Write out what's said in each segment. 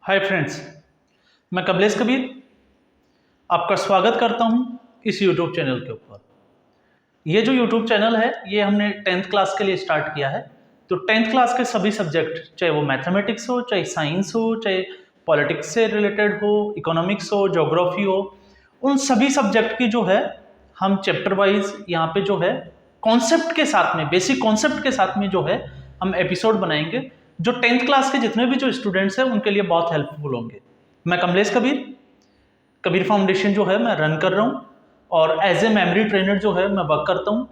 Hi friends, मैं कमलेश कबीर आपका स्वागत करता हूं इस यूट्यूब चैनल के ऊपर। ये जो यूट्यूब चैनल है ये हमने 10th क्लास के लिए स्टार्ट किया है। तो 10th क्लास के सभी सब्जेक्ट, चाहे वो मैथमेटिक्स हो, चाहे साइंस हो, चाहे पॉलिटिक्स से रिलेटेड हो, इकोनॉमिक्स हो, ज्योग्राफी हो, उन सभी सब्जेक्ट की जो है हम चैप्टर वाइज यहाँ पे जो है कॉन्सेप्ट के साथ में, बेसिक कॉन्सेप्ट के साथ में जो है हम एपिसोड बनाएंगे जो 10th क्लास के जितने भी जो स्टूडेंट्स हैं उनके लिए बहुत हेल्पफुल होंगे। मैं कमलेश कबीर फाउंडेशन जो है मैं रन कर रहा हूँ और एज ए मेमोरी ट्रेनर जो है मैं वर्क करता हूँ।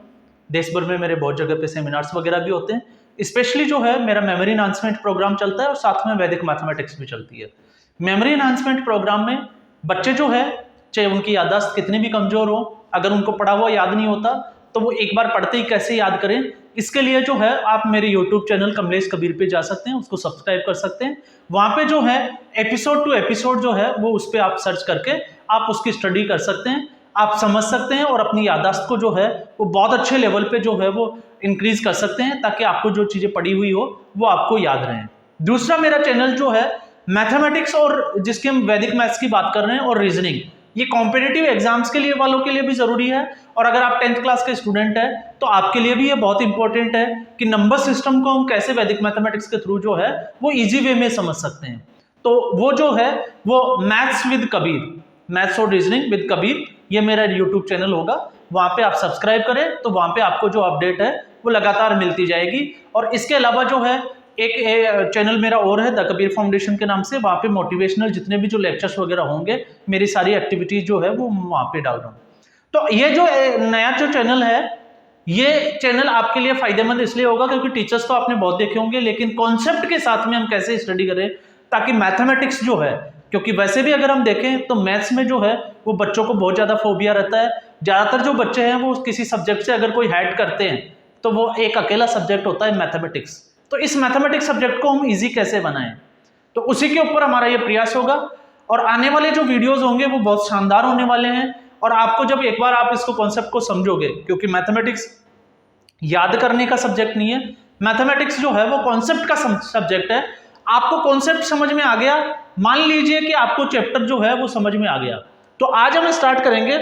देश भर में मेरे बहुत जगह पे सेमिनार्स वगैरह भी होते हैं। स्पेशली जो है मेरा मेमोरी एनहांसमेंट प्रोग्राम चलता है और साथ में वैदिक मैथमेटिक्स भी चलती है। मेमोरी एनहांसमेंट प्रोग्राम में बच्चे जो है, चाहे उनकी याददाश्त कितनी भी कमजोर हो, अगर उनको पढ़ा हुआ याद नहीं होता तो वो एक बार पढ़ते ही कैसे याद करें, इसके लिए जो है आप मेरे YouTube चैनल कमलेश कबीर पे जा सकते हैं, उसको सब्सक्राइब कर सकते हैं। वहां पे जो है एपिसोड टू एपिसोड जो है वो उस पर आप सर्च करके आप उसकी स्टडी कर सकते हैं, आप समझ सकते हैं और अपनी याददाश्त को जो है वो बहुत अच्छे लेवल पे जो है वो इंक्रीज कर सकते हैं ताकि आपको जो चीजें पढ़ी हुई हो वो आपको याद रहें। दूसरा मेरा चैनल जो है मैथमेटिक्स और जिसके हम वैदिक मैथ्स की बात कर रहे हैं और रीजनिंग, ये कॉम्पिटिटिव एग्जाम्स के लिए वालों के लिए भी जरूरी है और अगर आप 10th क्लास के स्टूडेंट हैं तो आपके लिए भी ये बहुत इंपॉर्टेंट है कि नंबर सिस्टम को हम कैसे वैदिक मैथमेटिक्स के थ्रू जो है वो इजी वे में समझ सकते हैं। तो वो जो है वो मैथ्स विद कबीर, मैथ्स और रीजनिंग विद कबीर, ये मेरा यूट्यूब चैनल होगा। वहां पे आप सब्सक्राइब करें तो वहां पे आपको जो अपडेट है वो लगातार मिलती जाएगी। और इसके अलावा जो है एक चैनल मेरा और है द कबीर फाउंडेशन के नाम से, वहाँ पे मोटिवेशनल जितने भी जो लेक्चर्स वगैरह होंगे, मेरी सारी एक्टिविटीज जो है वो वहाँ पे डाल रहा हूँ। तो ये जो नया जो चैनल है, ये चैनल आपके लिए फायदेमंद इसलिए होगा क्योंकि टीचर्स तो आपने बहुत देखे होंगे, लेकिन कॉन्सेप्ट के साथ में हम कैसे स्टडी करें ताकि मैथमेटिक्स जो है, क्योंकि वैसे भी अगर हम देखें तो मैथ्स में जो है वो बच्चों को बहुत ज्यादा फोबिया रहता है। ज्यादातर जो बच्चे हैं वो किसी सब्जेक्ट से अगर कोई हाइड करते हैं तो वो एक अकेला सब्जेक्ट होता है मैथमेटिक्स। तो इस मैथमेटिक्स सब्जेक्ट को हम इजी कैसे बनाएं, तो उसी के ऊपर हमारा ये प्रयास होगा। और आने वाले जो वीडियोस होंगे वो बहुत शानदार होने वाले हैं और आपको जब एक बार आप इसको कॉन्सेप्ट को समझोगे, क्योंकि मैथमेटिक्स याद करने का सब्जेक्ट नहीं है, मैथमेटिक्स जो है वो कॉन्सेप्ट का सब्जेक्ट है। आपको कॉन्सेप्ट समझ में आ गया, मान लीजिए कि आपको चैप्टर जो है वो समझ में आ गया, तो आज हम स्टार्ट करेंगे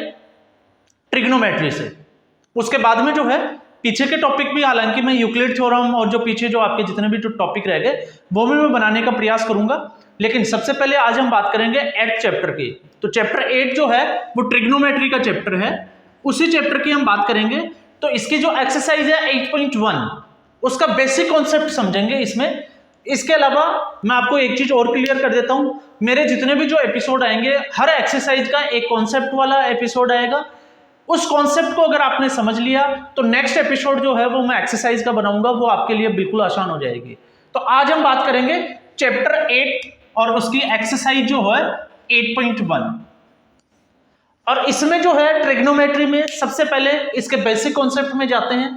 ट्रिग्नोमेट्री से। उसके बाद में जो है पीछे के टॉपिक भी, हालांकि मैं यूक्लिड थ्योरम और जो पीछे जो आपके जितने भी जो टॉपिक रह गए वो भी मैं बनाने का प्रयास करूंगा, लेकिन सबसे पहले आज हम बात करेंगे 8th चैप्टर की। तो चैप्टर 8 जो है वो ट्रिग्नोमेट्री का चैप्टर है, उसी चैप्टर की हम बात करेंगे। तो इसकी जो एक्सरसाइज है 8.1, उसका बेसिक कॉन्सेप्ट समझेंगे इसमें। इसके अलावा मैं आपको एक चीज और क्लियर कर देता हूं, मेरे जितने भी जो एपिसोड आएंगे हर एक्सरसाइज का एक कॉन्सेप्ट वाला एपिसोड आएगा। उस कॉन्सेप्ट को अगर आपने समझ लिया तो नेक्स्ट एपिसोड जो है वो मैं एक्सरसाइज का बनाऊंगा, वो आपके लिए बिल्कुल आसान हो जाएगी। तो आज हम बात करेंगे चैप्टर 8 और उसकी एक्सरसाइज जो है 8.1। और इसमें जो है ट्रिग्नोमेट्री में सबसे पहले इसके बेसिक कॉन्सेप्ट में जाते हैं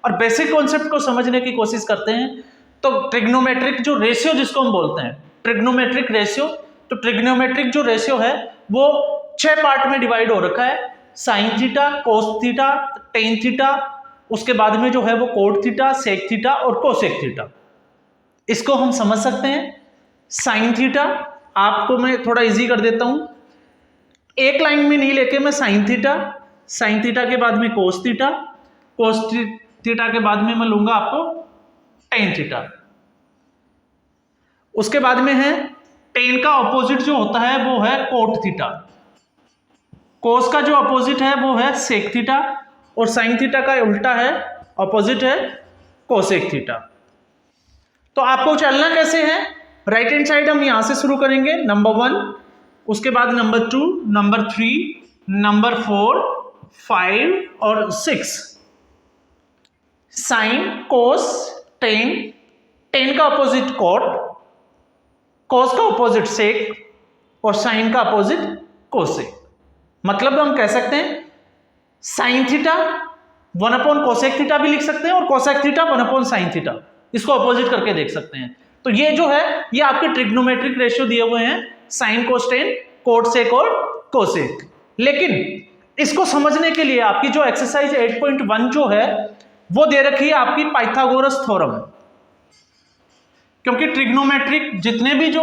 और बेसिक कॉन्सेप्ट को समझने की कोशिश करते हैं। तो ट्रिग्नोमेट्रिक जो रेशियो जिसको हम बोलते हैं ट्रिग्नोमेट्रिक रेशियो, तो ट्रिग्नोमेट्रिक जो रेशियो है वो 6 पार्ट में डिवाइड हो रखा है, sine theta, cos theta, tan theta, उसके बाद में जो है वो कोट थीटा, सेक थीटा और कोसेक थीटा। इसको हम समझ सकते हैं। साइन थीटा आपको मैं थोड़ा इजी कर देता हूं, एक लाइन में नहीं लेके मैं साइन थीटा के बाद में कोस थीटा के बाद में मैं लूंगा आपको टेन थीटा। उसके बाद में है टेन का ऑपोजिट जो होता है वो है कोट थीटा, कोस का जो अपोजिट है वो है सेक थीटा और साइन थीटा का उल्टा है, अपोजिट है कोसेक थीटा। तो आपको चलना कैसे है, राइट हैंड साइड हम यहां से शुरू करेंगे, नंबर 1, उसके बाद नंबर 2, नंबर 3, नंबर 4, 5 और 6। साइन, कोस, टेन का अपोजिट कोट, कोस का अपोजिट सेक और साइन का अपोजिट कोसेक। मतलब हम कह सकते हैं साइन थीटा 1/कोसेक कोसेक थीटा भी लिख सकते हैं और कोसेक थीटा 1/साइन साइन थीटा, इसको अपोजिट करके देख सकते हैं। तो ये जो है ये आपके ट्रिग्नोमेट्रिक रेशियो दिए हुए हैं, sine cos tan, cot sec और कोसेक। लेकिन इसको समझने के लिए आपकी जो एक्सरसाइज 8.1 जो है वो दे रखी है आपकी पाइथागोरस थ्योरम, क्योंकि ट्रिग्नोमेट्रिक जितने भी जो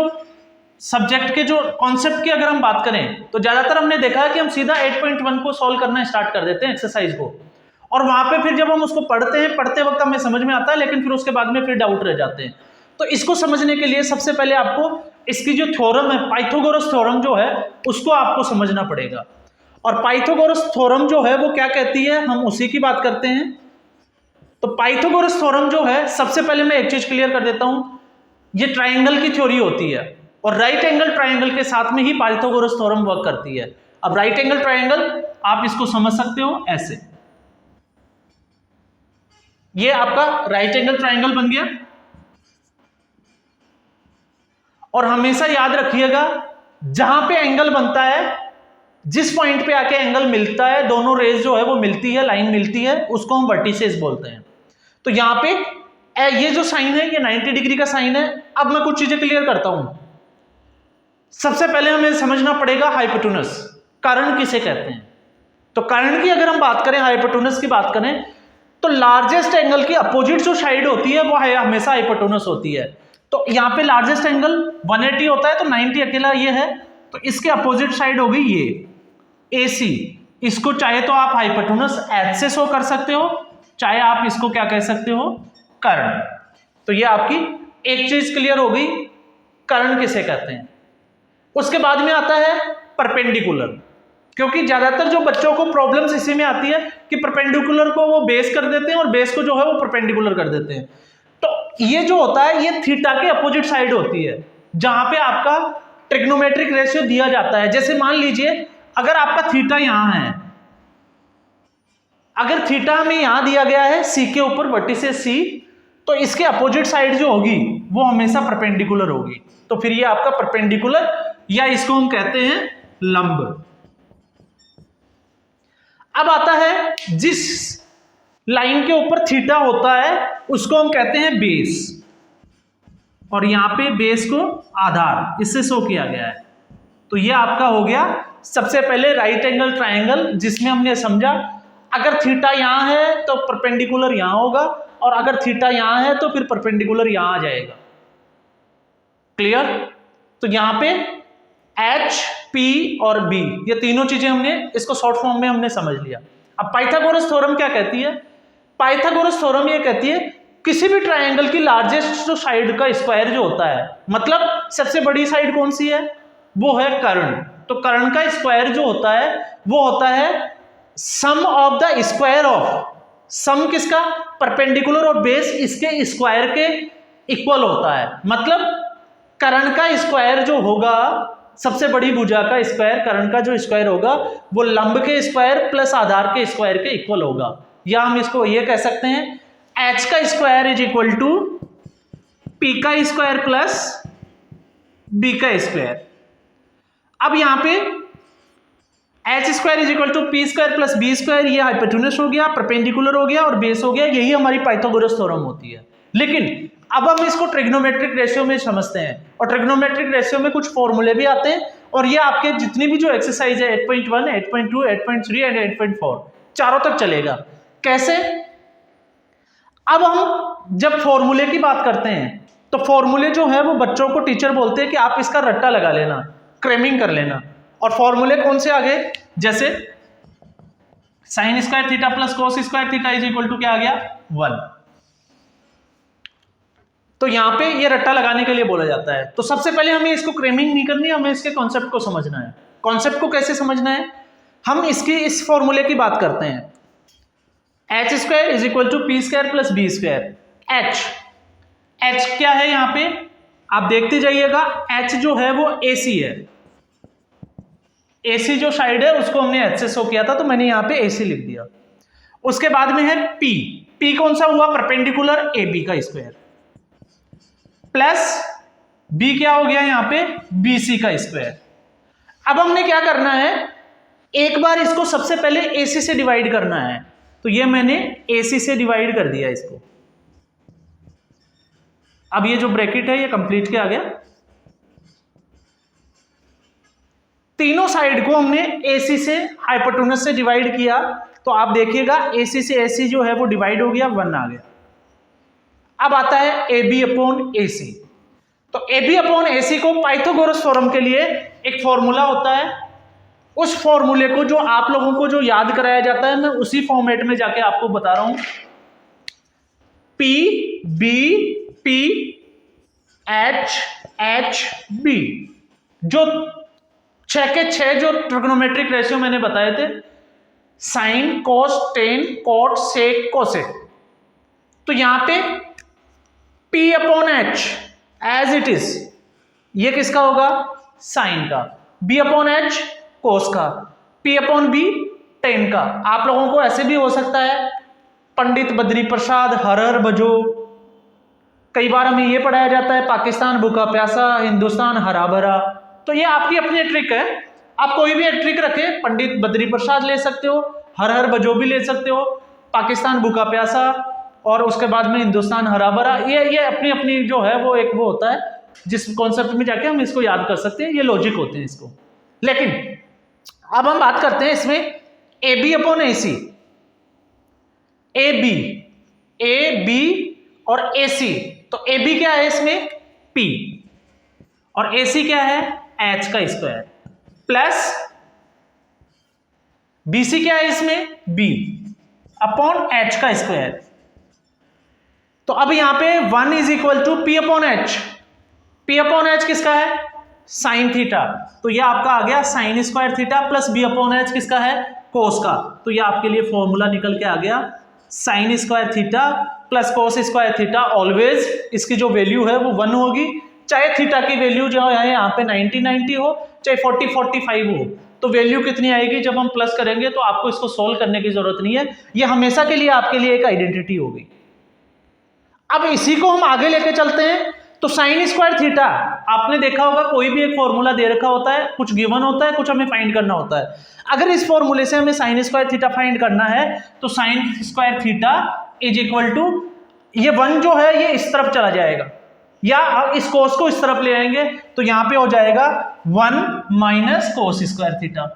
सब्जेक्ट के जो कॉन्सेप्ट की अगर हम बात करें तो ज्यादातर हमने देखा है कि हम सीधा 8.1 को सॉल्व करना स्टार्ट कर देते हैं एक्सरसाइज को, और वहां पे फिर जब हम उसको पढ़ते हैं, पढ़ते वक्त हमें समझ में आता है, लेकिन फिर उसके बाद में फिर डाउट रह जाते हैं। तो इसको समझने के लिए सबसे पहले आपको इसकी जो थ्योरम है, पाइथागोरस थ्योरम जो है, उसको आपको समझना पड़ेगा। और पाइथागोरस थ्योरम जो है वो क्या कहती है, हम उसी की बात करते हैं। तो पाइथागोरस थ्योरम जो है, सबसे पहले मैं एक चीज क्लियर कर देता हूं, ये ट्राइंगल की थ्योरी होती है, और राइट एंगल ट्राइंगल के साथ में ही पाइथागोरस थ्योरम वर्क करती है। अब राइट एंगल ट्राइंगल आप इसको समझ सकते हो ऐसे, ये आपका राइट एंगल ट्राइंगल बन गया। और हमेशा याद रखिएगा, जहां पे एंगल बनता है, जिस पॉइंट पे आके एंगल मिलता है, दोनों रेज जो है वो मिलती है, लाइन मिलती है, उसको हम वर्टिसेस बोलते हैं। तो यहां पे ये जो साइन है ये 90 डिग्री का साइन है। अब मैं कुछ चीजें क्लियर करता हूं। सबसे पहले हमें समझना पड़ेगा हाइपोटेनस, कर्ण किसे कहते हैं। तो कर्ण की अगर हम बात करें, हाइपोटेनस की बात करें, तो लार्जेस्ट एंगल की अपोजिट जो साइड होती है वो हमेशा हाइपोटेनस होती है। तो यहाँ पे लार्जेस्ट एंगल 180 होता है, तो 90 अकेला ये है, तो इसके अपोजिट साइड हो गई ये AC। इसको चाहे तो आप हाइपोटेनस H से शो कर सकते हो, चाहे आप इसको क्या कह सकते हो, कर्ण। तो ये आपकी एक चीज क्लियर हो गई, कर्ण किसे कहते हैं। उसके बाद में आता है परपेंडिकुलर, क्योंकि ज्यादातर जो बच्चों को प्रॉब्लम्स इसी में आती है कि परपेंडिकुलर को वो बेस कर देते हैं और बेस को जो है वो परपेंडिकुलर कर देते हैं। तो ये जो होता है ये थीटा के अपोजिट साइड होती है, जहां पे आपका ट्रिग्नोमेट्रिक रेशियो दिया जाता है। जैसे मान लीजिए अगर आपका थीटा यहां है, अगर थीटा हमें यहां दिया गया है C के ऊपर, वर्टिसेस C, तो इसके अपोजिट साइड जो होगी वो हमेशा परपेंडिकुलर होगी। तो फिर ये आपका परपेंडिकुलर, या इसको हम कहते हैं लंब। अब आता है जिस लाइन के ऊपर थीटा होता है उसको हम कहते हैं बेस, और यहां पे बेस को आधार इससे शो किया गया है। तो ये आपका हो गया सबसे पहले राइट एंगल ट्राइंगल, जिसमें हमने समझा अगर थीटा यहां है तो परपेंडिकुलर यहां होगा, और अगर थीटा यहां है तो फिर परपेंडिकुलर यहां आ जाएगा। क्लियर। तो यहां पे H, P और B, ये तीनों चीजें हमने इसको शॉर्ट फॉर्म में हमने समझ लिया। अब पाइथागोरस थ्योरम क्या कहती है, पाइथागोरस थ्योरम ये कहती है किसी भी ट्राइंगल की लार्जेस्ट जो साइड का स्क्वायर जो होता है, मतलब सबसे बड़ी साइड कौन सी है, वो है कर्ण। तो कर्ण का स्क्वायर जो होता है वो होता है सम ऑफ द स्क्वायर ऑफ, सम किसका, परपेंडिकुलर और बेस इसके स्क्वायर के इक्वल होता है। मतलब कर्ण का स्क्वायर जो होगा, सबसे बड़ी भुजा का स्क्वायर, कर्ण का जो स्क्वायर होगा वो लंब के स्क्वायर प्लस आधार के स्क्वायर के इक्वल होगा। या हम इसको ये कह सकते हैं H का square is equal to P का स्क्वायर प्लस B का स्क्वायर। अब यहां पे H square is equal to P square plus B square, ये हाइपोटेनस हो गया, परपेंडिकुलर हो गया और बेस हो गया। यही हमारी पाइथागोरस थ्योरम होती है। लेकिन अब हम इसको ट्रिग्नोमेट्रिक रेशियो में समझते हैं, और ट्रिग्नोमेट्रिक रेशियो में कुछ फॉर्मूले भी आते हैं, और ये आपके जितनी भी जो एक्सरसाइज है 8.1, 8.2, 8.3 एंड 8.4 चारों तक चलेगा। कैसे, अब हम जब फॉर्मूले की बात करते हैं तो फॉर्मूले जो है वो बच्चों को टीचर बोलते हैं कि आप इसका रट्टा लगा लेना, क्रेमिंग कर लेना। और फॉर्मूले कौन से आ गए, जैसे sine square theta plus cos square theta is equal to क्या आ गया, 1। तो यहां पे ये रट्टा लगाने के लिए बोला जाता है। तो सबसे पहले हमें इसको क्रेमिंग नहीं करनी, हमें इसके कॉन्सेप्ट को समझना है। कॉन्सेप्ट को कैसे समझना है, हम इसकी इस फॉर्मूले की बात करते हैं, H square is equal to P square plus B square. H क्या है, यहां पे आप देखते जाइएगा, एच जो है वो AC है, AC जो साइड है उसको हमने H से शो किया था, तो मैंने यहां पे AC लिख दिया। उसके बाद में है P कौन सा हुआ, परपेंडिकुलर AB का स्क्वायर, प्लस B क्या हो गया यहां पे, BC का स्क्वायर। अब हमने क्या करना है, एक बार इसको सबसे पहले AC से डिवाइड करना है, तो ये मैंने AC से डिवाइड कर दिया इसको। अब ये जो ब्रैकेट है ये कंप्लीट क्या आ गया, तीनों साइड को हमने AC से हाइपोटेनस से डिवाइड किया, तो आप देखिएगा AC से AC जो है वो डिवाइड हो गया, 1 आ गया। अब आता है AB अपॉन AC, तो ए बी अपॉन ए सी को पाइथागोरस थ्योरम के लिए एक फॉर्मूला होता है, उस फॉर्मूले को जो आप लोगों को जो याद कराया जाता है, मैं उसी फॉर्मेट में जाके आपको बता रहा हूं। P B P H H B, जो 6 के 6 जो ट्रिग्नोमेट्रिक रेशियो मैंने बताए थे, sine cos tan cot sec cosec, तो यहां पे P upon H as it is, ये किसका होगा? साइन का। B अपॉन एच कोस का, P अपॉन बी टेन का। आप लोगों को ऐसे भी हो सकता है, पंडित बद्री प्रसाद हर हर बजो, कई बार हमें ये पढ़ाया जाता है पाकिस्तान भूखा प्यासा हिंदुस्तान हरा भरा। तो ये आपकी अपनी ट्रिक है, आप कोई भी ट्रिक रखे, पंडित बद्री प्रसाद ले सकते हो, हर हर बजो भी ले सकते हो, पाकिस्तान भूखा प्यासा, और उसके बाद में हिंदुस्तान हरा भरा। ये अपनी अपनी जो है वो एक वो होता है जिस कॉन्सेप्ट में जाके हम इसको याद कर सकते हैं, ये लॉजिक होते हैं इसको। लेकिन अब हम बात करते हैं इसमें A B upon A C, A B और ए सी। तो ए बी क्या है इसमें? P, और ए सी क्या है? H का स्क्वायर, प्लस बी सी क्या है इसमें? B अपॉन H का स्क्वायर। तो अब यहां पे 1 is equal to P upon H. P upon H किसका है? साइन थीटा, तो ये आपका आ गया sine square theta, plus B upon H किसका है? कोस का। तो ये आपके लिए फॉर्मूला निकल के आ गया, sine square theta plus cos square theta. Always इसकी जो वैल्यू है वो 1 होगी, चाहे थीटा की वैल्यू जो है यहाँ पे 90 हो, चाहे 40-45 हो, तो वैल्यू कितनी आएगी? जब हम प्लस करेंगे तो आपको इसको सोल्व करने की जरूरत नहीं है, ये हमेशा के लिए आपके लिए एक आइडेंटिटी होगी। अब इसी को हम आगे लेके चलते हैं। तो साइन स्क्वायर थीटा, आपने देखा होगा कोई भी एक फॉर्मूला दे रखा होता है, कुछ गिवन होता है, कुछ हमें फाइंड करना होता है। अगर इस फॉर्मूले से हमें साइन स्क्वायर थीटा फाइंड करना है तो sine square theta is equal to, ये 1 जो है ये इस तरफ चला जाएगा, या इस कोस को इस तरफ ले आएंगे तो यहां पे हो जाएगा 1 माइनस कोस स्क्वायर थीटा।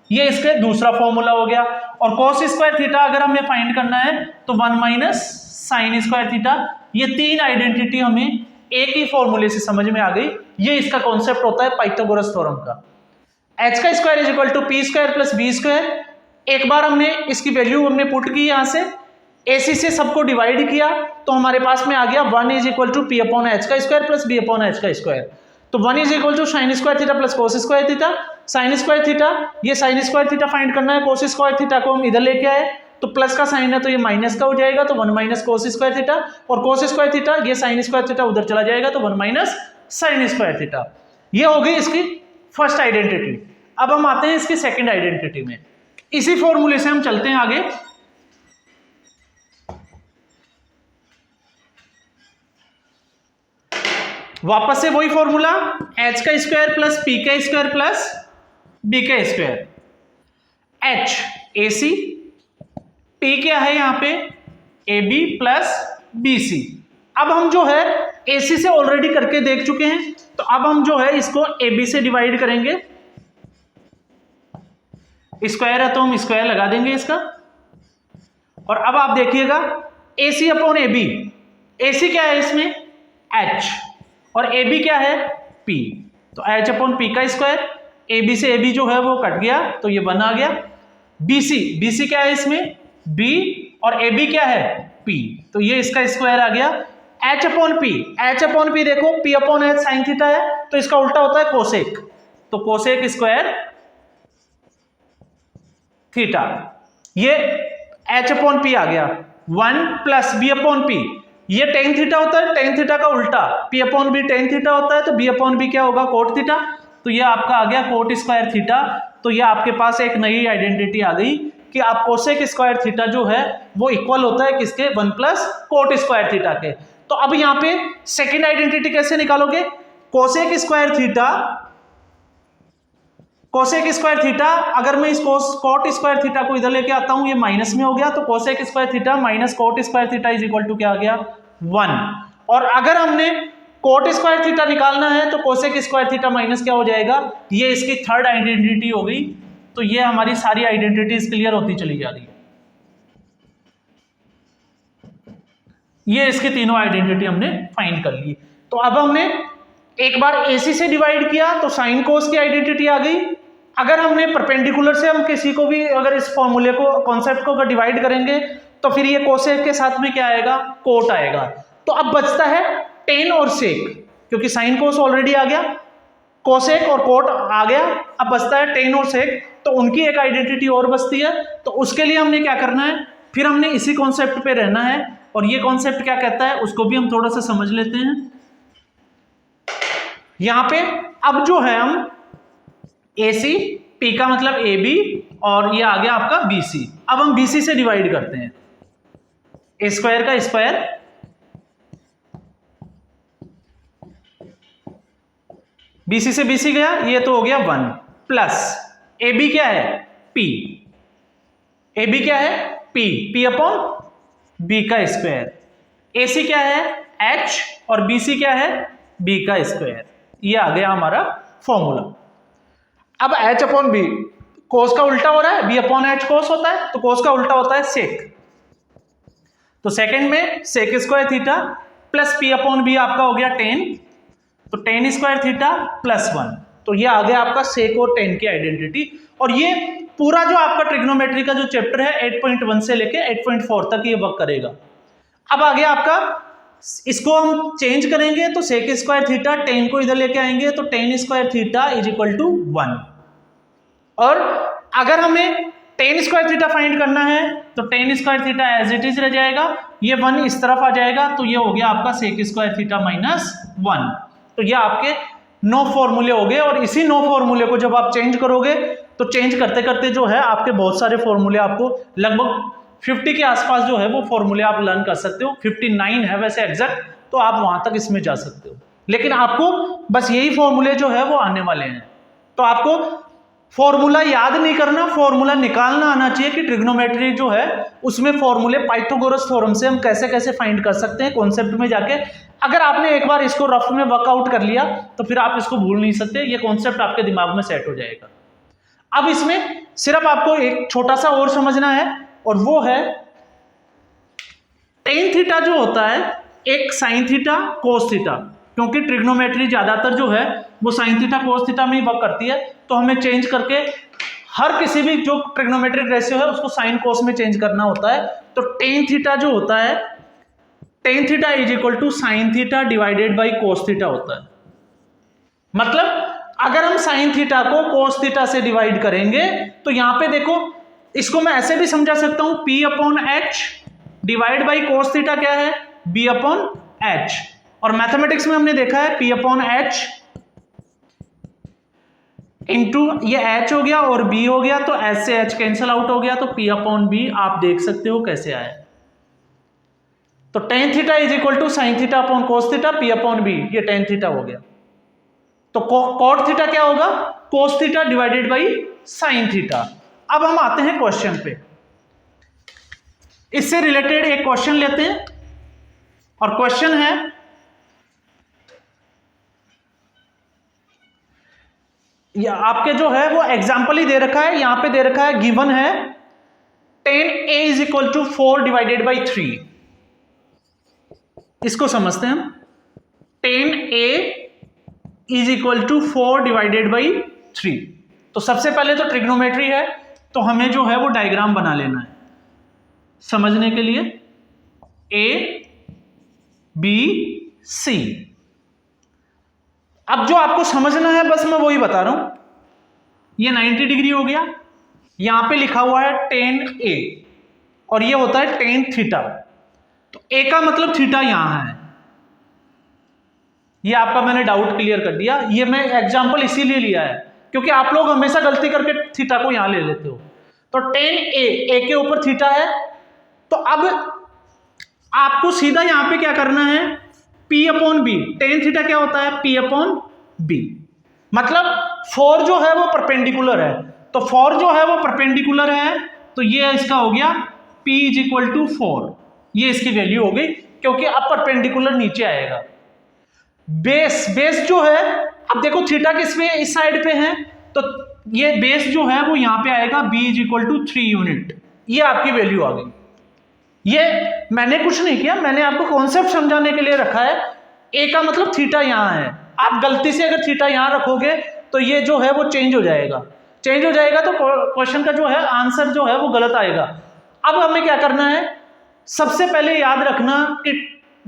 ये इसके दूसरा फॉर्मूला हो गया। और कोस स्क्वायर थीटा अगर हमें फाइंड करना है तो 1 माइनस साइन स्क्वायर थीटा। ये 3 आइडेंटिटी हमें एक ही फॉर्मूले से समझ में आ गई। ये इसका कॉन्सेप्ट होता है पाइथागोरस थ्योरम का। h का square is equal to P square plus B square. एक बार हमने इसकी वैल्यू हमने पुट की यहां से, AC से सबको डिवाइड किया तो हमारे पास में आ गया 1 is equal to P upon H का square plus B upon H का स्क्वायर। तो 1 is equal to sine square theta plus cos square theta. Sine square theta, ये साइन स्क्वायर थीटा फाइंड करना है, कोस स्क्वायर थीटा को हम इधर लेके आए तो प्लस का साइन है तो ये माइनस का हो जाएगा, तो 1 माइनस कोस स्क्वायर थीटा, और कोस स्क्वायर थीटा ये साइन स्क्वायर थीटा उधर चला जाएगा तो 1 माइनस साइन स्क्वायर थीटा। ये हो गई इसकी फर्स्ट आइडेंटिटी। अब हम आते हैं इसकी सेकंड आइडेंटिटी में। इसी फॉर्मूले से हम चलते हैं आगे। वापस से वही फॉर्मूला, h का स्क्वायर प्लस p का स्क्वायर प्लस b का स्क्वायर। h AC, p क्या है यहां पे? AB plus BC। अब हम जो है AC से ऑलरेडी करके देख चुके हैं, तो अब हम जो है इसको AB से डिवाइड करेंगे। स्क्वायर है तो हम स्क्वायर लगा देंगे इसका, और अब आप देखिएगा AC अपॉन AB। AC क्या है इसमें? H, और AB क्या है? P। तो H अपॉन P का स्क्वायर, AB से AB जो है वो कट गया तो ये 1 आ गया। BC क्या है इसमें? B, और AB क्या है? P, तो ये इसका स्क्वायर आ गया। H अपॉन P देखो P upon H sine theta है तो इसका उल्टा होता है कोसेक, तो कोसेक स्क्वायर थीटा। ये H अपॉन P आ गया। 1 प्लस B अपॉन P, ये टेन थीटा होता है, टेन थीटा का उल्टा P upon B tan theta होता है, तो B अपॉन B क्या होगा? Cot theta. तो ये आपका आ गया कोट स्क्वायर थीटा। तो ये आपके पास एक नई आइडेंटिटी आ गई कि आप कोसेक स्क्वायर थीटा जो है वो इक्वल होता है किसके? 1 प्लस कोट स्क्वायर थीटा के। तो अब यहाँ पे सेकेंड आइडेंटिटी कैसे निकालोगे? कोसेक स्क्वायर थीटा, अगर मैं इस कोट स्क्वायर थीटा को इधर लेके आता हूं, ये माइनस में हो गया, तो cosec square theta minus cot square theta is equal to क्या आ गया? 1। और अगर हमने कोट स्क्वायर थीटा निकालना है तो कोसेक स्क्वायर थीटा माइनस क्या हो जाएगा? ये इसकी थर्ड आइडेंटिटी हो गई। तो ये हमारी सारी आइडेंटिटीज क्लियर होती चली जा रही है। ये इसकी तीनों आइडेंटिटी हमने फाइंड कर ली। तो अब हमने एक बार AC से डिवाइड किया तो साइन कोस की आइडेंटिटी आ गई। अगर हमने परपेंडिकुलर से हम किसी को भी अगर इस फॉर्मूले को कॉन्सेप्ट को अगर डिवाइड करेंगे तो फिर ये कोसेक के साथ में क्या आएगा, कोट आएगा। तो अब बचता है टेन और सेक, क्योंकि साइन कोस ऑलरेडी आ गया, कोसेक और कोट आ गया, अब बचता है टेन और सेक। तो उनकी एक आइडेंटिटी और बचती है। तो उसके लिए हमने क्या करना है, फिर हमने इसी कॉन्सेप्ट पे रहना है। और ये कॉन्सेप्ट क्या कहता है उसको भी हम थोड़ा सा समझ लेते हैं। यहां पे अब जो है हम AC, P का मतलब AB और ये आ गया आपका BC। अब हम BC से डिवाइड करते हैं, A स्क्वायर का स्क्वायर BC से BC गया, ये तो हो गया 1 प्लस AB क्या है P, AB क्या है P अपॉन B का स्क्वायर, AC क्या है H और BC क्या है B का स्क्वायर। ये आ गया हमारा फॉर्मूला। अब H अपॉन B, कोस का उल्टा हो रहा है, B अपॉन H कोस होता है, तो कोस का उल्टा होता है सेक। तो सेकंड में sec square theta plus P upon B आपका हो गया 10, तो 10 स्क्वायर थीटा प्लस 1। तो ये आ गया आपका सेक और 10 की आइडेंटिटी। और ये पूरा जो आपका ट्रिग्नोमेट्री का जो चैप्टर है 8.1 से लेके 8.4 तक ये वर्क करेगा। अब आ गया आपका, इसको हम चेंज करेंगे तो सेक स्क्वायर थीटा 10 को इधर लेके आएंगे तो 10 square theta is equal to 1। और अगर हमें 10 स्क्वायर थीटा फाइंड करना है तो 10 square theta as it is रह जाएगा, ये 1 इस तरफ आ जाएगा, तो ये हो गया आपका सेक स्क्वायर थीटा माइनस 1। तो ये आपके 9 फॉर्मूले हो गए। और इसी 9 फॉर्मूले को जब आप चेंज करोगे तो चेंज करते करते जो है आपके बहुत सारे फॉर्मूले आपको लगभग 50 के आसपास जो है वो फॉर्मूले आप लर्न कर सकते हो। 59 है वैसे एग्जैक्ट, तो आप वहां तक इसमें जा सकते हो। लेकिन आपको बस यही फॉर्मूले जो है वो आने वाले हैं। तो आपको फॉर्मूला याद नहीं करना, फॉर्मूला निकालना आना चाहिए कि ट्रिग्नोमेट्री जो है उसमें फॉर्मूले पाइथागोरस थ्योरम से हम कैसे कैसे फाइंड कर सकते हैं कॉन्सेप्ट में जाके। अगर आपने एक बार इसको रफ में वर्कआउट कर लिया तो फिर आप इसको भूल नहीं सकते, ये कॉन्सेप्ट आपके दिमाग में सेट हो जाएगा। अब इसमें सिर्फ आपको एक छोटा सा और समझना है, और वो है टेन थीटा जो होता है एक साइन थीटा कोस थीटा, क्योंकि ट्रिग्नोमेट्री ज्यादातर जो है वो साइन थीटा कोस थीटा में ही वर्क करती है। तो हमें चेंज करके हर किसी भी जो ट्रिग्नोमेट्रिक रेशियो है उसको साइन कोस में चेंज करना होता है। तो टेन थीटा जो होता है, tan theta is equal to sine theta divided by cos theta होता है। मतलब अगर हम साइन थीटा को कोस थीटा से डिवाइड करेंगे तो यहां पे देखो, इसको मैं ऐसे भी समझा सकता हूं, P upon H divide by cos theta क्या है B अपॉन H। और मैथमेटिक्स में हमने देखा है P अपॉन H इंटू ये H हो गया और B हो गया, तो H से H कैंसिल आउट हो गया, तो P अपॉन B आप देख सकते हो कैसे आए। तो tan theta is equal to sine theta upon cos theta P upon B, ये टेन थीटा हो गया। तो कॉट थीटा क्या होगा, cos theta divided by sine theta. अब हम आते हैं क्वेश्चन पे, इससे रिलेटेड एक क्वेश्चन लेते हैं। और क्वेश्चन है, या आपके जो है वो एग्जाम्पल ही दे रखा है, यहां पे दे रखा है, गिवन है 10a is equal to 4 divided by 3। इसको समझते हैं हम। 10a is equal to 4 divided by 3। तो सबसे पहले तो ट्रिग्नोमेट्री है, तो हमें जो है वो डायग्राम बना लेना है समझने के लिए। A B C, अब जो आपको समझना है बस मैं वही बता रहा हूं। ये 90 डिग्री हो गया, यहां पे लिखा हुआ है 10a और ये होता है 10 थीटा। तो a का मतलब थीटा यहां है, ये आपका मैंने डाउट क्लियर कर दिया। ये मैं एग्जांपल इसीलिए लिया है क्योंकि आप लोग हमेशा गलती करके थीटा को यहां ले लेते हो। तो 10a के ऊपर थीटा है, तो अब आपको सीधा यहां पे क्या करना है, P upon B। Tan theta क्या होता है P अपॉन B, मतलब 4 जो है वो परपेंडिकुलर है, तो 4 जो है वो परपेंडिकुलर है, तो ये इसका हो गया P इज इक्वल टू 4, ये इसकी वैल्यू हो गई क्योंकि अब परपेंडिकुलर नीचे आएगा। बेस जो है, अब देखो थीटा किस पे इस साइड पे है, तो ये बेस जो है वो यहां पे आएगा B is equal to 3 unit, ये आपकी वैल्यू आ गई। ये मैंने कुछ नहीं किया, मैंने आपको कॉन्सेप्ट समझाने के लिए रखा है। A का मतलब थीटा यहां है, आप गलती से अगर थीटा यहाँ रखोगे तो ये जो है वो चेंज हो जाएगा, चेंज हो जाएगा तो क्वेश्चन का जो है आंसर जो है वो गलत आएगा। अब हमें क्या करना है, सबसे पहले याद रखना कि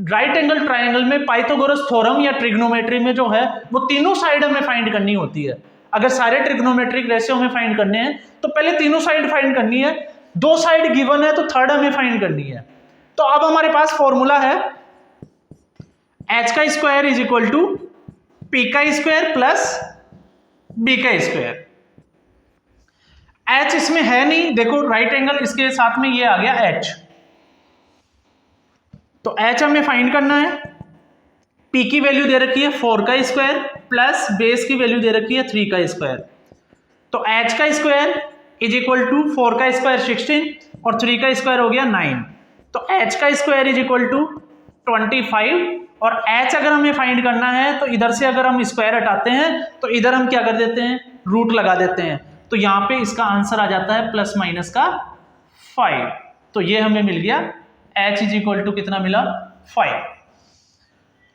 राइट एंगल ट्राइंगल में पाइथागोरस थ्योरम या ट्रिग्नोमेट्री में जो है वो तीनों साइड हमें फाइंड करनी होती है। अगर सारे ट्रिग्नोमेट्रिक रेशियो हमें फाइंड करने हैं तो पहले तीनों साइड फाइंड करनी है, दो साइड गिवन है तो थर्ड हमें फाइंड करनी है। तो अब हमारे पास फॉर्मूला है h का square is equal to p का स्क्वायर प्लस b का स्क्वायर। h इसमें है नहीं, देखो राइट एंगल इसके साथ में ये आ गया h, तो h हमें फाइंड करना है। p की वैल्यू दे रखी है 4 का स्क्वायर प्लस बेस की वैल्यू दे रखी है 3 का स्क्वायर। तो h का स्क्वायर इज इक्वल टू 4 का स्क्वायर 16 और 3 का स्क्वायर हो गया 9। तो h का स्क्वायर इज इक्वल टू 25 और h अगर हमें फाइंड करना है तो इधर से अगर हम स्क्वायर हटाते हैं तो इधर हम क्या कर देते हैं, रूट लगा देते हैं। तो यहाँ पे इसका आंसर आ जाता है प्लस माइनस का 5। तो ये हमें मिल गया h इज इक्वल टू कितना मिला 5।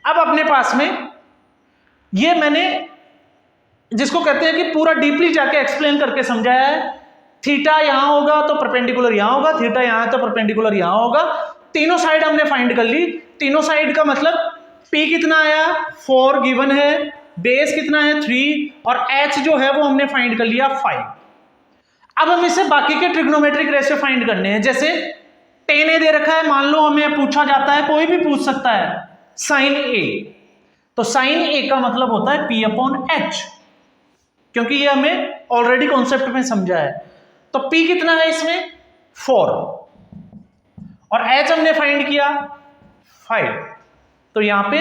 अब अपने पास में ये मैंने जिसको कहते हैं कि पूरा डीपली जाके एक्सप्लेन करके समझाया है। थीटा यहां होगा तो परपेंडिकुलर यहां होगा, थीटा यहां है तो परपेंडिकुलर यहां होगा। तीनों साइड हमने फाइंड कर ली। तीनों साइड का मतलब p कितना आया 4 गिवन है, बेस कितना है 3 और h जो है वो हमने फाइंड कर लिया 5। अब हम इसे बाकी के ट्रिग्नोमेट्रिक रेशियो फाइंड करने हैं। जैसे tan a दे रखा है, मान लो हमें पूछा जाता है, कोई भी पूछ सकता है sin a, तो sin a का मतलब होता है p अपॉन h, क्योंकि ये हमें ऑलरेडी कॉन्सेप्ट में समझा है। तो p कितना है इसमें 4 और h हमने फाइंड किया 5, तो यहां पे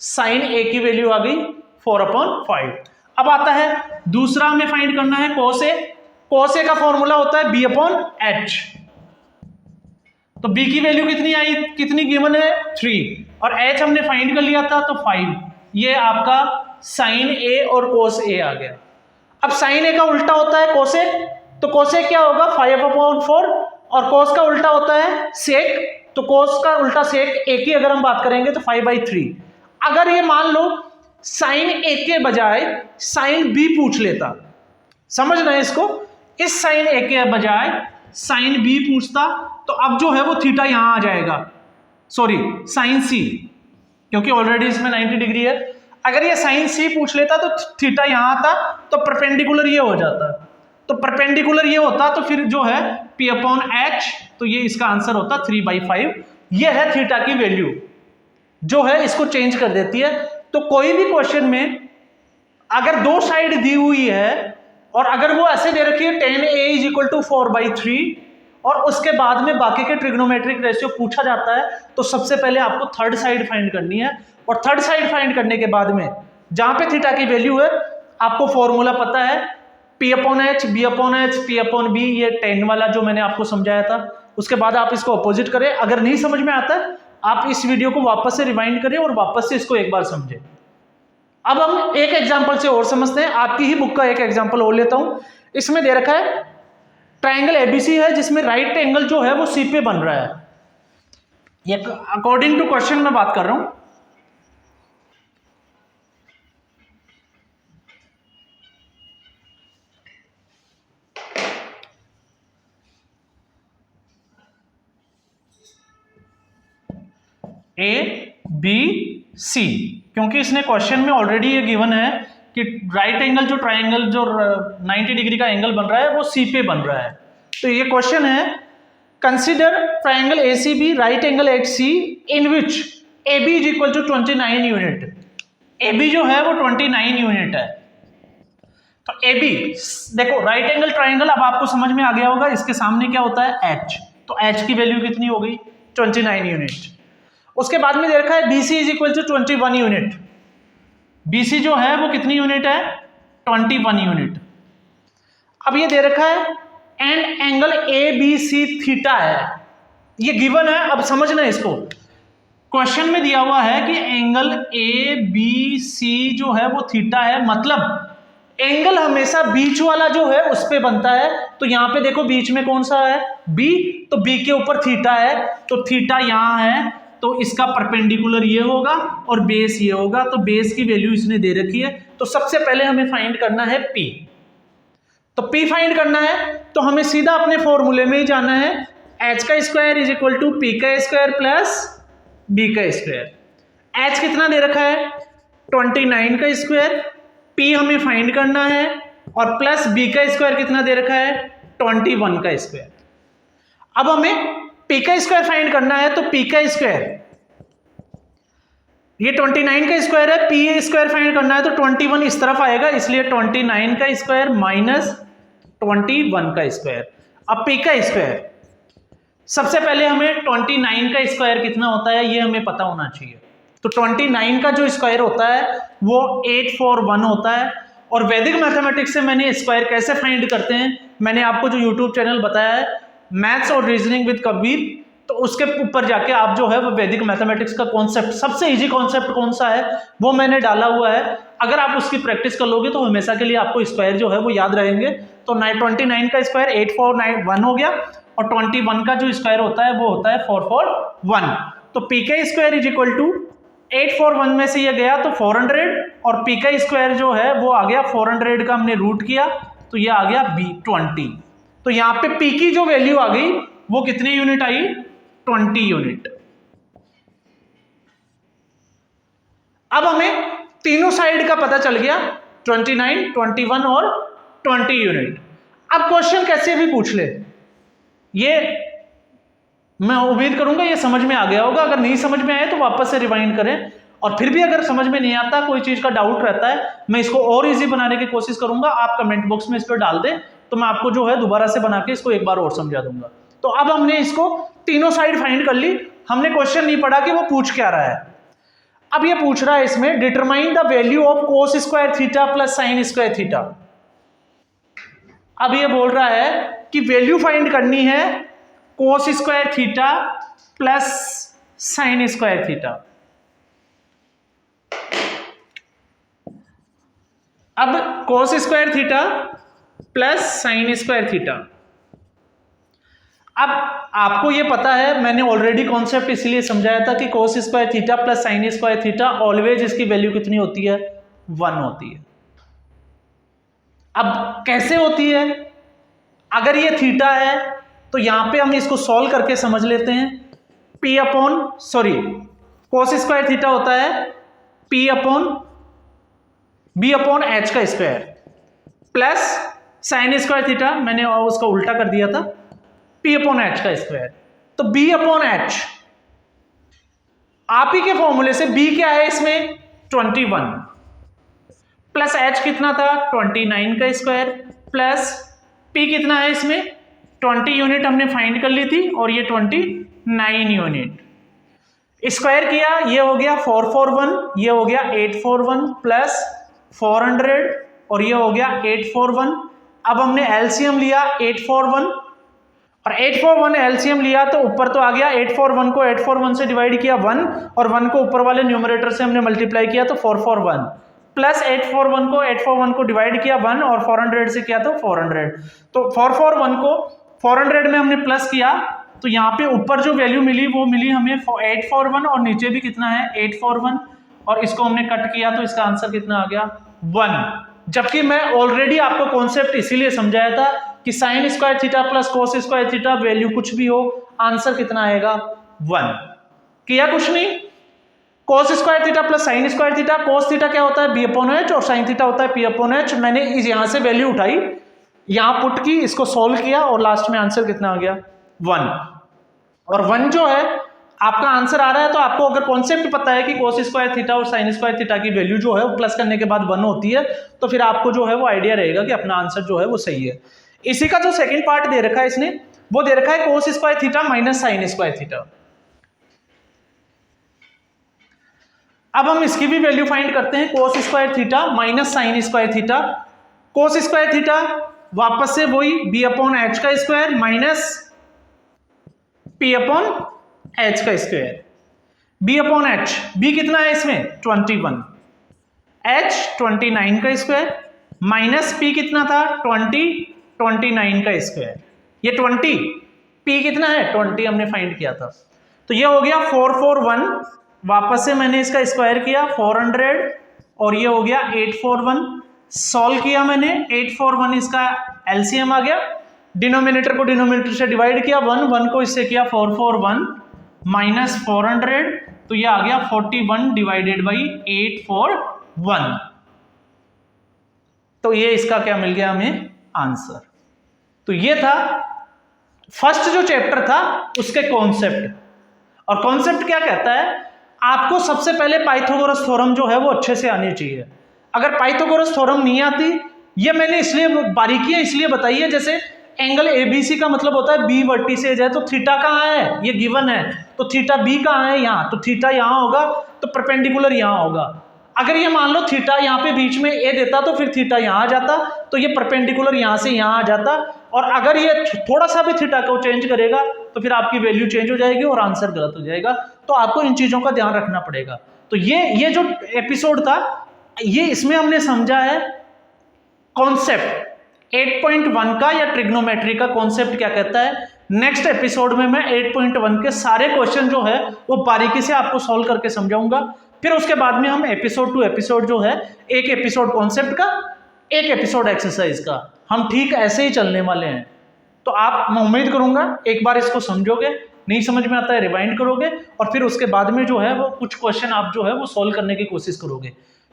sin a की वैल्यू आ गई 4 अपॉन 5। अब आता है दूसरा हमें फाइंड करना है cos a। cos a का फॉर्मूला होता है b अपॉन h। तो b की वैल्यू कितनी आई, कितनी गिवन है 3 और h हमने फाइंड कर लिया था तो 5। ये आपका sin a और cos a आ गया। अब sin a का उल्टा होता है cosec, तो cosec क्या होगा 5 अपॉन 4 और cos का उल्टा होता है sec, तो cos का उल्टा sec a की अगर हम बात करेंगे तो 5/3। अगर ये मान लो sin a के बजाय sin b पूछ लेता, समझना है इसको, इस sin a के बजाय sin b पूछता तो अब जो है वो थीटा यहां आ जाएगा, सॉरी sin c, क्योंकि ऑलरेडी इसमें 90 डिग्री है। अगर ये sin c पूछ लेता तो थीटा यहां आता तो परपेंडिकुलर ये हो जाता, तो परपेंडिकुलर ये होता तो फिर जो है p अपॉन h, तो ये इसका आंसर होता 3/5। ये है थीटा की वैल्यू जो है इसको चेंज कर देती है। तो कोई भी क्वेश्चन में अगर दो साइड दी हुई है और अगर वो ऐसे दे रखी है tan a is equal to 4/3 और उसके बाद में बाकी के ट्रिग्नोमेट्रिक रेशियो पूछा जाता है, तो सबसे पहले आपको थर्ड साइड फाइंड करनी है। और थर्ड साइड फाइंड करने के बाद में जहां पे थीटा की वैल्यू है आपको फॉर्मूला पता है p upon h, b upon h, p upon b, ये tan वाला जो मैंने आपको समझाया था। उसके बाद आप इसको अपोजिट करें। अगर नहीं समझ में आता है आप इस वीडियो को वापस से रिवाइंड करें और वापस से इसको एक बार समझें। अब हम एक एग्जांपल से और समझते हैं। आपकी ही बुक का एक एग्जांपल और लेता हूं। इसमें दे रखा है ट्राइंगल एबीसी है जिसमें राइट एंगल जो है वो सी पे बन रहा है। ये अकॉर्डिंग टू क्वेश्चन में बात कर रहा हूं। ए बी सी, क्योंकि इसने क्वेश्चन में ऑलरेडी ये गिवन है कि राइट एंगल जो ट्राइंगल जो 90 डिग्री का एंगल बन रहा है वो सी पे बन रहा है। तो ये क्वेश्चन है consider triangle ACB right angle at C in which A B is equal to 29 unit. A B जो है वो 29 यूनिट है। तो ए बी देखो राइट एंगल ट्राइंगल, अब आपको समझ में आ गया होगा इसके सामने क्या होता है एच, तो एच की वैल्यू कितनी हो गई 29 यूनिट। उसके बाद में दे रखा है BC is equal to 21 unit. BC जो है वो कितनी यूनिट है 21 यूनिट। अब ये दे रखा है एंड एंगल ABC थीटा है, ये गिवन है। अब समझना इसको, क्वेश्चन में दिया हुआ है कि एंगल ABC जो है वो थीटा है, मतलब एंगल हमेशा बीच वाला जो है उस पे बनता है। तो यहां पे देखो बीच में कौन सा है B, तो B के ऊपर थीटा है, तो थीटा यहां है तो इसका परपेंडिकुलर ये होगा और बेस ये होगा, तो बेस की वैल्यू इसने दे रखी है। तो सबसे पहले हमें फाइंड करना है P। तो P फाइंड करना है तो हमें सीधा अपने फॉर्मूले में ही जाना है, h का square is equal to P का स्क्वायर प्लस B का स्क्वायर। h कितना दे रखा है 29 का स्क्वायर, P हमें फाइंड करना है, और प्लस B का स्क्वायर कितना दे रखा है 21 का स्क्वायर। अब हमें P का स्क्वायर फाइंड करना है, तो P का स्क्वायर ये 29 का स्क्वायर है, P स्क्वायर फाइंड करना है तो 21 इस तरफ आएगा, इसलिए 29 का स्क्वायर माइनस 21 का स्क्वायर। अब P का स्क्वायर, सबसे पहले हमें 29 का स्क्वायर कितना होता है ये हमें पता होना चाहिए। तो 29 का जो स्क्वायर होता है वो 841 होता है। और वैदिक मैथमेटिक्स से मैंने स्क्वायर कैसे फाइंड करते हैं, मैंने आपको जो यूट्यूब चैनल बताया है मैथ्स और रीजनिंग विद कबीर, तो उसके ऊपर जाके आप जो है वो वैदिक मैथमेटिक्स का कॉन्सेप्ट, सबसे इजी कॉन्सेप्ट कौन सा है वो मैंने डाला हुआ है। अगर आप उसकी प्रैक्टिस कर लोगे तो हमेशा के लिए आपको स्क्वायर जो है वो याद रहेंगे। तो 29 का स्क्वायर 841 हो गया, और 21 का जो स्क्वायर होता है वो होता है 441। तो P का स्क्वायर इज इक्वल टू 841 में से ये गया तो 400, और P का स्क्वायर जो है वो आ गया 400 का हमने रूट किया तो ये आ गया B20। तो यहाँ पे P की जो वैल्यू आ गई वो कितनी यूनिट आई 20 यूनिट। अब हमें तीनों साइड का पता चल गया 29, 21 और 20 यूनिट। अब क्वेश्चन कैसे भी पूछ ले, ये मैं उम्मीद करूंगा ये समझ में आ गया होगा। अगर नहीं समझ में आए तो वापस से रिवाइंड करें, और फिर भी अगर समझ में नहीं आता, कोई चीज का डाउट रहता है, मैं इसको और इजी बनाने की कोशिश करूंगा। आप कमेंट बॉक्स में इस पर डाल दें तो मैं आपको जो है दोबारा से बना के इसको एक बार और समझा दूंगा। तो अब हमने इसको तीनों साइड फाइंड कर ली, हमने क्वेश्चन नहीं पढ़ा कि वो पूछ क्या रहा है। अब ये पूछ रहा है इसमें determine the value of cos square theta plus sine square theta. अब ये बोल रहा है कि वैल्यू फाइंड करनी है cos square theta plus sine square theta. अब cos square theta plus sine square theta, अब आपको ये पता है, मैंने ऑलरेडी कॉन्सेप्ट इसलिए समझाया था कि कोस square theta plus sine square theta always इसकी वैल्यू कितनी होती है 1 होती है। अब कैसे होती है, अगर ये थीटा है तो यहां पे हम इसको सॉल्व करके समझ लेते हैं। कोस स्क्वायर थीटा होता है बी अपॉन एच का square plus sine square theta, मैंने उसका उल्टा कर दिया था, P अपॉन एच का स्क्वायर। तो B अपॉन एच, आप ही के फॉर्मूले से B क्या है इसमें 21 प्लस H कितना था 29 का स्क्वायर प्लस P कितना है इसमें 20 यूनिट हमने फाइंड कर ली थी, और ये 29 यूनिट स्क्वायर किया, ये हो गया 441, ये हो गया 841 प्लस 400, और ये हो गया 841। अब हमने एलसीएम लिया 841, और 841 एलसीएम लिया तो ऊपर तो आ गया 841 को 841 से डिवाइड किया 1, और 1 को ऊपर वाले न्यूमरेटर से हमने मल्टीप्लाई किया तो 441, प्लस 841 को डिवाइड किया 1 और 400 से किया तो 400। तो 441 को 400 में हमने प्लस किया तो यहाँ पे ऊपर जो वैल्यू मिली वो मिली हमें 841, और नीचे भी कितना है 841, और इसको हमने कट किया तो इसका आंसर कितना आ गया 1। जबकि मैं ऑलरेडी आपको कॉन्सेप्ट इसीलिए समझाया था कि sign square theta plus cos square theta value कुछ भी हो, आंसर कितना आएगा 1। किया कुछ नहीं, कोस square theta plus sine square theta, cos theta क्या होता है बी अपॉन एच और साइन थीटा होता है पी अपॉन एच। मैंने इस यहां से वैल्यू उठाई, यहां पुट की, इसको सोल्व किया, और लास्ट में आंसर कितना आ गया 1। और 1 जो है आपका आंसर आ रहा है, तो आपको अगर कॉन्सेप्ट पता है कि कोस स्क्वायर थीटा और साइन स्क्वायर थीटा की वैल्यू जो है वो प्लस करने के बाद 1 होती है, तो फिर आपको जो है वो आइडिया रहेगा कि अपना आंसर जो है वो सही है। इसी का जो सेकंड पार्ट दे रखा है इसने, वो दे रखा है cos square theta minus sine square theta. अब हम इसकी भी वैल्यू फाइंड करते हैं, cos square theta minus sine square theta. Cos square theta वापस से वही बी अपॉन एच का square minus P upon H का square. B upon H, B कितना है इसमें 21, एच 29 का स्क्वायर माइनस पी कितना था 29 का स्क्वायर। ये 20, पी कितना है 20 हमने फाइंड किया था, तो ये हो गया 441, वापस से मैंने इसका स्क्वायर किया 400 और ये हो गया 841, सॉल्व किया मैंने 841, इसका एलसीएम आ गया, डिनोमिनेटर को डिनोमिनेटर से डिवाइड किया, 1 को इससे किया 441 माइनस 400, तो ये आ गया 41 डिवाइडेड बाई 841। तो ये इसका क्या मिल गया हमें आंसर। तो ये था फर्स्ट जो चैप्टर था उसके कॉन्सेप्ट। और कॉन्सेप्ट क्या कहता है, आपको सबसे पहले पाइथागोरस थ्योरम जो है वो अच्छे से आनी चाहिए। अगर पाइथागोरस थ्योरम नहीं आती, ये मैंने इसलिए बारीकियां इसलिए बताई है, जैसे एंगल एबीसी का मतलब होता है बी वर्टिसेज है, तो थीटा कहाँ है, ये गिवन है, तो थीटा बी कहाँ है यहाँ, तो थीटा यहाँ होगा, तो परपेंडिकुलर यहाँ होगा। अगर ये मान लो थीटा यहाँ पे बीच में ए देता तो फिर थीटा यहाँ आ जाता, तो ये परपेंडिकुलर यहाँ से यहाँ आ जाता, और अगर ये थोड़ा सा भी थीटा को चेंज करेगा तो फिर आपकी वैल्यू चेंज हो जाएगी और आंसर गलत हो जाएगा। तो आपको इन चीजों का ध्यान रखना पड़ेगा। तो ये जो एपिसोड था, ये इसमें हमने समझा है कॉन्सेप्ट 8.1 का या ट्रिग्नोमेट्री का कॉन्सेप्ट क्या कहता है। नेक्स्ट एपिसोड में मैं 8.1 के सारे क्वेश्चन जो है वो बारीकी से आपको सॉल्व करके समझाऊंगा। फिर उसके बाद में हम एपिसोड टू एपिसोड जो है, एक एपिसोड कॉन्सेप्ट का, एक एपिसोड एक्सरसाइज का, हम ठीक ऐसे ही चलने वाले हैं। तो आप, मैं उम्मीद करूंगा एक बार इसको समझोगे, नहीं समझ में आता है रिवाइंड करोगे, और फिर उसके बाद में जो है वो कुछ क्वेश्चन आप जो है वो सॉल्व करने की कोशिश करोगे।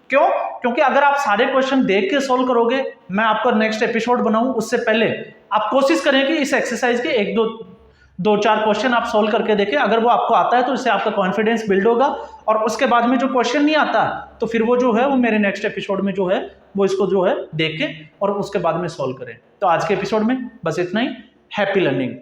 क्यों? क्योंकि अगर आप सारे क्वेश्चन देख के सॉल्व करोगे, मैं आपका नेक्स्ट एपिसोड बनाऊं उससे पहले आप कोशिश करें कि इस एक्सरसाइज के एक दो चार क्वेश्चन आप सॉल्व करके देखें। अगर वो आपको आता है तो इससे आपका कॉन्फिडेंस बिल्ड होगा, और उसके बाद में जो क्वेश्चन नहीं आता तो फिर वो जो है वो मेरे नेक्स्ट एपिसोड में जो है वो इसको जो है देखें और उसके बाद में सॉल्व करें। तो आज के एपिसोड में बस इतना ही। Happy learning.